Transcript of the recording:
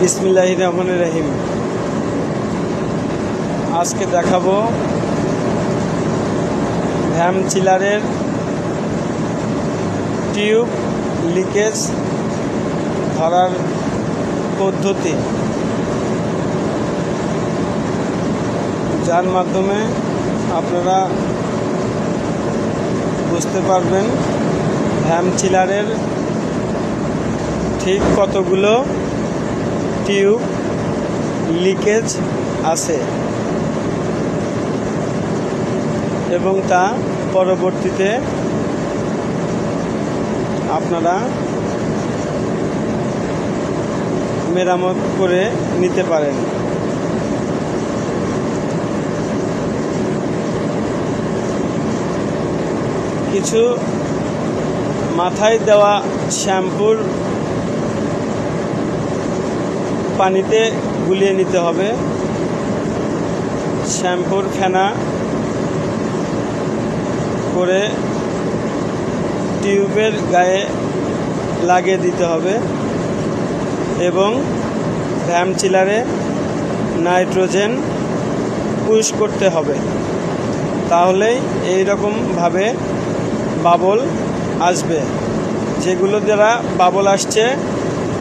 বিসমিল্লাহির রহমানির রহিম। আজকে দেখাবো ভ্যাম চিলারের টিউব লিকেজ ধরার পদ্ধতি, যার মাধ্যমে আপনারা বুঝতে পারবেন ভ্যাম চিলারের ঠিক কতগুলো টিউব লিকেজ আছে এবং তা পরবর্তীতে আপনারা মেরামত করে নিতে পারেন। কিছু মাথায় দেওয়া শ্যাম্পুর পানিতে গুলিয়ে নিতে হবে। শ্যাম্পুর ফেনা করে টিউবের গায়ে লাগিয়ে দিতে হবে এবং ভ্যাম চিলারে নাইট্রোজেন পুশ করতে হবে। তাহলেই এই রকমভাবে বাবল আসবে। যেগুলো দ্বারা বাবল আসছে